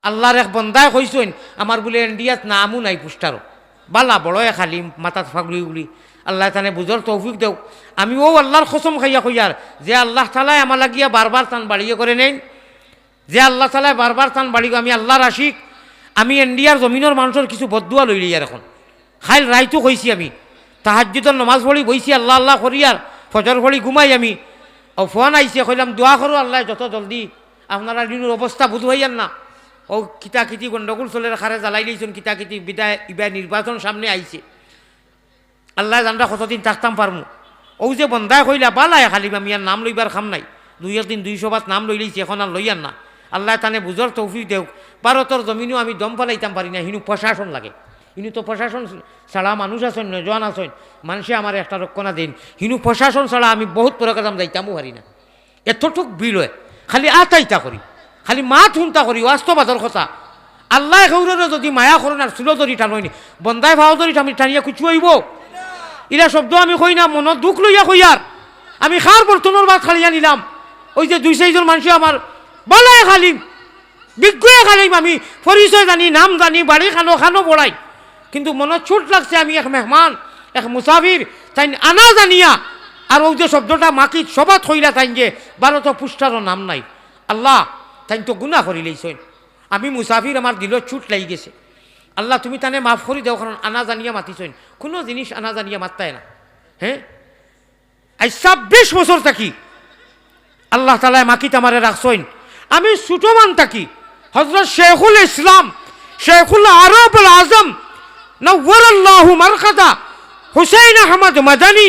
আল্লাহর এক বন্দায় কইসইন আমার বলে ইন্ডিয়াত নামও নাই পুস্টারও বালা বড় খালি মাথা ফাগড়ি উগড়ি আল্লাহ তানে বুঝর তৌফিক দেও আমি ও আল্লাহর কসম খাইয়া কইয়ার যে আল্লাহ তাআলাই আমার লাগিয়া বারবার তান বাড়িয়ে করে নেন যে আল্লাহ তাআলাই বারবার তান বাড়ি আমি আল্লাহর আশিক আমি ইন্ডিয়ার জমিনের মানুষের কিছু বদুয়া লইলি আর এখন খাইল রাইতো কইছি আমি তাহাজ্জুদের নামাজ পড়ি বইছি আল্লাহ আল্লাহ করিয়ার ফজর পড়ি ঘুমাই আমি ও ফোন আইছে কইলাম দোয়া করো আল্লাহ যত জলদি আপনারা দিনের অবস্থা বুঝবাইয়ান না ও কিতাকিতি গন্ডগোল চলে খারে জ্বালাই দিয়েছেন কিতাকিতি বিদায় ইবাই নির্বাচন সামনে আইছে আল্লাহ জানরা কতদিন থাকতাম পারমু ও যে বন্ধায় কইলা বালায় খালি আমি আর নাম লইবার খাম নাই 2-2 বাত নাম লই লইছি এখন আর লইয়ার না আল্লাহ তানে বুঝর তৌফিক দেও ভারতের জমিনও আমি দম ফেলাইতাম পারি না হিনু প্রশাসন লাগে হিনু তো প্রশাসন ছাড়া মানুষ আছেন নজন আছেন মানুষে আমার একটা রক্ষণা দিন হিনু প্রশাসন ছাড়া আমি বহুত প্রোগ্রাম যাইতামও পারি না এতটুক বিল হয় খালি আতাইতা করি খালি মাত হুনতা করি বাস্তবাদর কথা আল্লাহ গৌরের যদি মায়া করেন আর চুলো ধরি টানইনি বন্দায় ভাও ধরি আমি টানিয়া কুচু হইব ইরা শব্দ আমি কই না মনত দুঃখ লইয়া কইয়ার আমি খার বর্তনের বাদ খালিয়া নিলাম ওই যে 2-4 জন মানুষ আমার বলায় খালিম বিজ্ঞয়ে খালিম আমি পরিচয় জানি নাম জানি বাড়ি খানো বড়াই কিন্তু মনত ছুট লাগছে আমি এক মেহমান এক মুসাফির তাই আনা জানিয়া আর ওই যে শব্দটা মাকি সবাত হইলা তাই যে ভারত পুষ্টারও নাম নাই আল্লাহ তাই তো গুনাহ করি লইছেন আমি মুসাফির আমার দিল ছুট লাগি গেছে আল্লাহ তুমি তানে মাফ করি দেও কারণ আনা জানিয়া মাতিছেন কোনো জিনিস আনা জানিয়া মাত্তায় না হ্যাঁ আজ 26 বছর থাকি আল্লাহ তাআলা মাকিত আমারে রাখছেন আমি ছোটমান থাকি হযরত শেখুল ইসলাম শেখুল আরবুল আজম নওয়ারাল্লাহু মারকাদা হুসাইন আহমদ মাদানী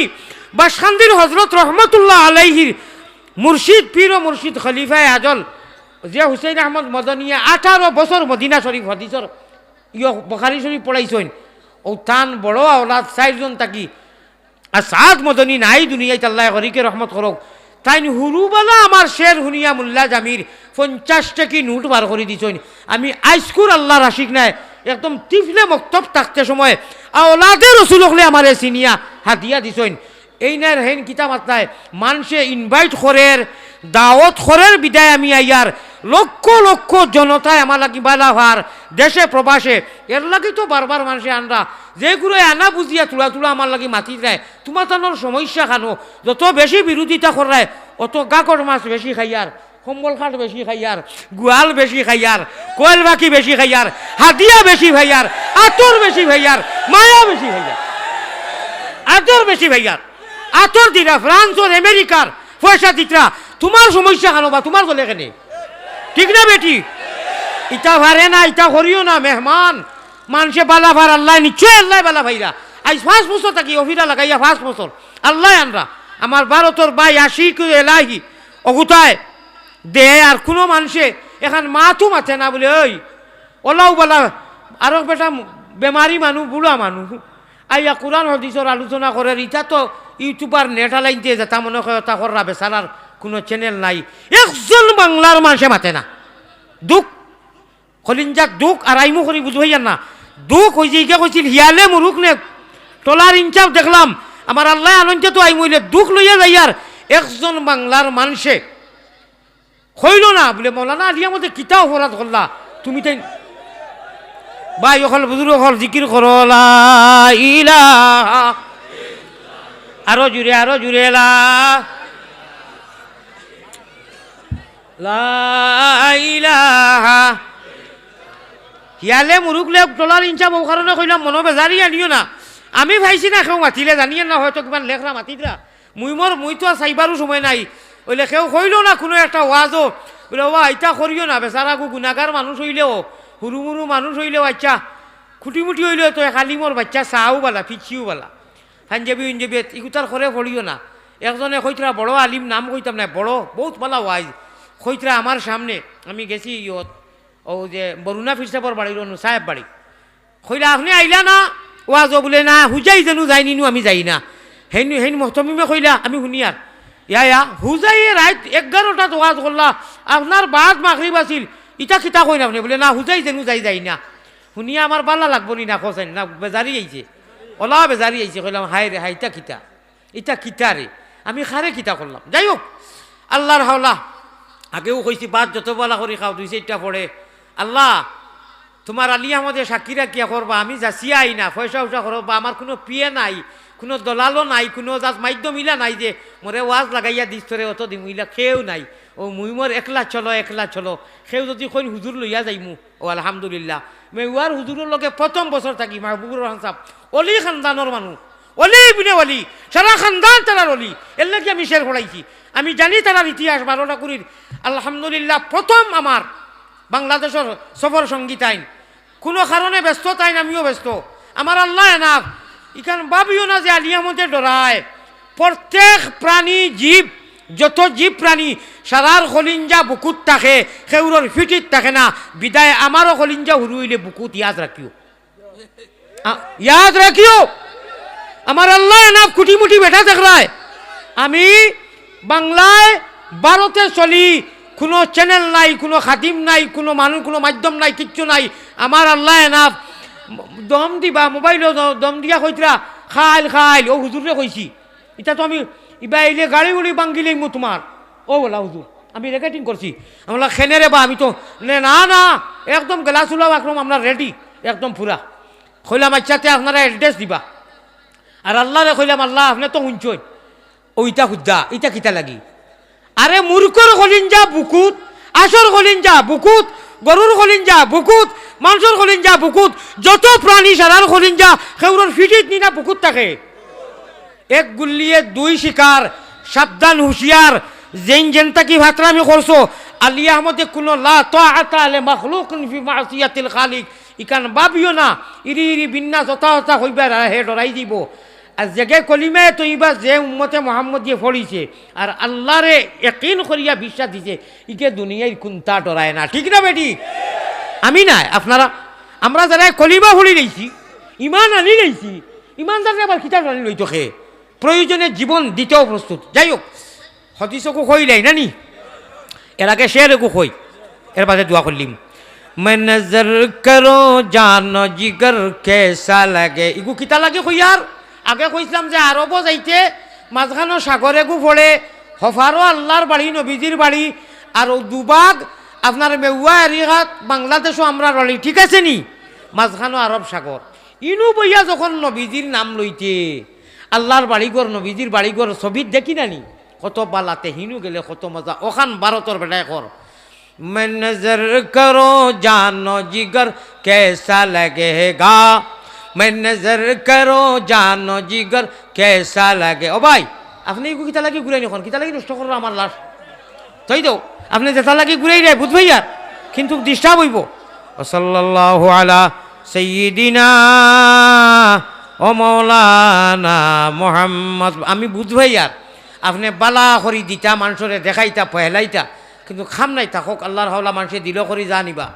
বাসখান্দির হযরত রহমতুল্লাহ আলাইহির মুর্শিদ পীর ও মুর্শিদ খলিফায়ে আজল যে হুসাইন আহমদ মাদানীয়ে 18 বছর মদিনা শরীফ হাদিসর বুখারী শরীফ পড়াইছেন ও তান বড় আওলাদ 4 জন থাকি আর সাদ মদনী নাই দুনিয়ায় আল্লাহ গরিকে রহমত করক তাই হুরুবালা আমার শের হুনিয়া মোল্লা জামির 50 টাকি নোট বার করে দিছেন আমি আইসকুর আল্লাহর আশিক নাই একদম টিফলে মক্তব থাকতে সময় আওলাদে রাসূল হলে আমারে সিনিয়া হাদিয়া দিছেন এই নার হেন কিতাব আত্মায় মানুষে ইনভাইট করের দাওয়াত করের বিদায় আমি আইয়ার লক্ষ লক্ষ জনতায় আমার লাগি বালাভার দেশে প্রবাসে এর লাগি তো বারবার মানুষে আনরা যেগুলো আনা বুঝিয়া তুলা আমার লাগি মাতি দেয় তোমার তানোর সমস্যা খানো যত বেশি বিরোধিতা করায় অত গাকর মাছ বেশি খাইয়ার কম্বল খাট বেশি খাইয়ার গোয়াল বেশি খাইয়ার কোয়েল বাকি বেশি খাইয়ার হাদিয়া বেশি ভাইয়ার আতর বেশি ভাইয়ার মায়া বেশি ভাইয়ার আতর বেশি ভাইয়ার আতর দিরা ফ্রান্স ও আমেরিকার পয়সা দিতরা তোমার সমস্যা খানো বা তোমার দলে কেনে ঠিক না বেটি ইটা ভারে না ইটা করিও না মেহমান মানুষে বালা ভার আল্লাহ নিশ্চয় আল্লাহ বালা ভাইরা আজ 5 বছর থাকি অফিরা লাগাইয়া 5 বছর আল্লাহ আনরা আমার ভারতের ভাই আশিক এলাহি অগুতায় দে আর কোনো মানুষে এখন মাথু মাথে না বলে ওই ওলাও বলা আরো বেটা বেমারি মানুষ বুড়া মানুষ আইয়া কোরআন হাদিসের আলোচনা করে ইটা তো ইউটিউবার নেটা লাইনতে যেটা মনে হয় তা কররা বেচারার কোনো চ্যানেল নাই একজন বাংলার মানুষে মাতে না দুঃখ কলিঞ্জাক দুঃখ আর আইমু করি বুঝাইয়ার না দুঃখ ওই যে কইছিল হিয়ালে মুরুখ নে টলার ইনচাপ দেখলাম আমার আল্লাহ আনন্দে তো আইমইলে দুঃখ লইয়া যাইয়ার একজন বাংলার মানুষে হইল না বলে মৌলানা আলিয়া মধ্যে কিতা অপরাধ করলা তুমি তাই ভাই অকল বুজুর্গ হল জিকির করো লা ইলাহা আরো জুড়ে লা ইলাহা হিয়ালে মুরুখলে টলার ইনচা বউ কারণে কইলাম মনো বেজারি আনিও না আমি ভাইছি না কেউ মাতিলে জানিয়ে না হয়তো কিমান লেখরা মাতিদরা মুই তো চাইবারও সময় নাই ওই লেখেও কইল না কোনো একটা ওয়াজও বলে ও আইতা করিও না বেচারা গুণাগার মানুষ হইলেও হুরু মুরু মানুষ হইলেও আচ্ছা খুঁটিমুটি হইলেও তো কালিমর বাচ্চা চাও বালা পিছিও বালা হাঞ্জাবি ইঞ্জাবি ইগুতার করে পড়িও না একজনে কইতরা বড় আলিম নাম কইতাম না বড় বহুত বালা ওয়াইজ কইতরা আমার সামনে আমি গেছি ইয়ত ও যে বরুণা ফিরসাবর বাড়ির অনু সাহেব বাড়ি কইলা আপনি আইলা না ওয়াজও বলে না হুজাই যেন যাইনি আমি যাই না হেন মহতমিমে কইলা আমি শুনি আর ইয়া হুজাই রাত 11টা ওয়াজ করলা আপনার বাদ মাগরিব আছিল ইটা কিতা কই না আপনি বলে না হুজাই যেন যাই না শুনিয়া আমার বালা লাগবো না খোঁজেন না বেজারি আইছে ওলা বেজারি আইছে কইলাম হাই রে হাই ইটা কিতা রে আমি খারে কিতা করলাম যাই হোক আল্লাহর হাওলা আগেও কইছি বাদ যত বলা করি খাও 2-4টা পড়ে আল্লাহ তোমার আলী আমাদের সাক্ষীরা কিয়া করবা, আমি যাচিয়া আই না পয়সা উষা করবা, আমার কোনো পিয়ে নাই, কোনো দলালও নাই, কোনো জাত মাধ্যম ইলা নাই যে মোরে ওয়াজ লাগাইয়া দিস তোরে অত দিম, ইলা খেয়েও নাই। ও মুই মোর একলা চলো সেও যদি কইন হুজুর লইয়া যাইমু, ও আলহামদুলিল্লাহ মেওয়ার হুজুরের লগে প্রথম বছর থাকি। মাহবুবুর রহমান সাহেব অলি খানদানোর মানুষ, অলি বিনে অলি, সারা খানদান তারার অলি, এর নাকি আমি শের পড়াইছি। আমি জানি তারার ইতিহাস 12টা কুড়ির। আলহামদুলিল্লাহ প্রথম আমার বাংলাদেশের সফর সঙ্গীত আইন, কোনো কারণে ব্যস্ত তাইন, আমিও ব্যস্ত। আমার আল্লাহ এনাফ, ইখান ভাবিও না যে আলিয়া মধ্যে ডরায়। প্রত্যেক প্রাণী জীব, যত জীব প্রাণী সারার খলিঞ্জা বুকুত থাকে, সেউরর ফিটিত থাকে না। বিদায় আমারও খলিঞ্জা হুরুইলে বুকুত ইয়াদ রাখিও। আমার আল্লাহ এনাফ কুটি মুটি বেটা দেখলায়। আমি বাংলায় ভারতে চলি, কোনো চ্যানেল নাই, কোনো খাদিম নাই, কোনো মানুষ, কোনো মাধ্যম নাই, কিচ্ছু নাই। আমার আল্লাহ এনাফ দম দিবা, মোবাইলও দম দিয়া কইতরা খাইল ও হুজুরে কইছি। এটা তো আমি ইবা এলে গাড়ি উড়ি বাঙ্গিলেই মো তোমার, ও বলা হুজুর আমি রেকর্ডিং করছি। আমরা খেনেরে বা আমি তো না একদম গ্লাস উলাও, একদম আমরা রেডি একদম পুরা। কইলাম আচ্ছাতে আপনারা অ্যাড্রেস দিবা। আর আল্লাহরে কইলাম আল্লাহ আপনি তো শুনছই, ওইটা খুদ্দা ইটা কিতা লাগি। আরে মূর্খর কলিঞ্জা বুকুত, আসর কলিঞ্জা বুকুত, গরুর কলিঞ্জা বুকুত, মানুষের কলিঞ্জা বুকুত, যত প্রাণী সারার কলিঞ্জা সেগুলোর ফিটিত নিনা বুকুত থাকে। এক গুল্লিয়ে দুই শিকার, সাবধান হুঁশিয়ার। যেন তাকি ভাতরামি করছো আলী আহমদে কোনো লা তাআতা লি মাখলুকিন ফি মাসিয়াতিল খালিক, ইকান ভাবিও না ইরি বিন্যাস হতা হইবার হে ডরাই দিব। আর জেগে কলিমায় তৈবা যে উম্মতে মোহাম্মদ দিয়ে ফড়িছে আর আল্লাহরে ইয়াকিন করিয়া বিশ্বাস দিছে, ইকে দুনিয়ায় কোনটা ডরায় না। ঠিক না বেটি? আমি নাই আপনারা, আমরা যারা কলিমা ফড়ি লইছি, ইমান আনি লইছি, ইমানদারে আবার খিতাব আনি লইতো খে, প্রয়োজনে জীবন দিতেও প্রস্তুত। যাই হোক, হদিসকো কই লাই নানি, এর আগে শেরকো কই, এর বাদে দোয়া করলিম। मैं नजर करो जानो जिगर कैसा लगे, ইগু কিতা লাগে কইয়ার। আগে কইছিলাম যে আরব যাইতে মাঝখানো সাগরে গু পড়ে, হফারও আল্লাহর বাড়ি, নবীজির বাড়ি, আর দুবাগ আপনার মেউয়া এরিঘাট বাংলাদেশও আমরা রলি, ঠিক আছে নি, মাঝখানো আরব সাগর। ইনু বইয়া যখন নবীজির নাম লইতে, আল্লাহর বাড়িঘর নবীজির বাড়িঘর ছবিত দেখি নানি কত বালাতে, হিনু গেলে কত মজা। ওখান ভারতর বেটায় কর, मैं नजर करो जानो जिगर कैसा लगेगा, मैं नजर करो जानो जिगर कैसा लगे। ও ভাই আপনি এগু কিতা লাগি ঘুরাই নখন, কিতা লাগি নষ্ট করো আমার লাশ, তাই তো আপনি যেটা লাগি ঘুরাই রে বুঝ ভাইয়ার, কিন্তু ডিস্টার্ব হইব। সাল্লাল্লাহু আলা সাইয়্যিদিনা ও মাওলানা মুহাম্মদ। আমি বুঝ ভাইয়ার আপনি বালা করি দিতা, মানুষরে দেখাইতা, পহেলাইতা, কিন্তু খাম নাই থাকক, আল্লাহর হাওলা মানুষে দিল করি জানিবা।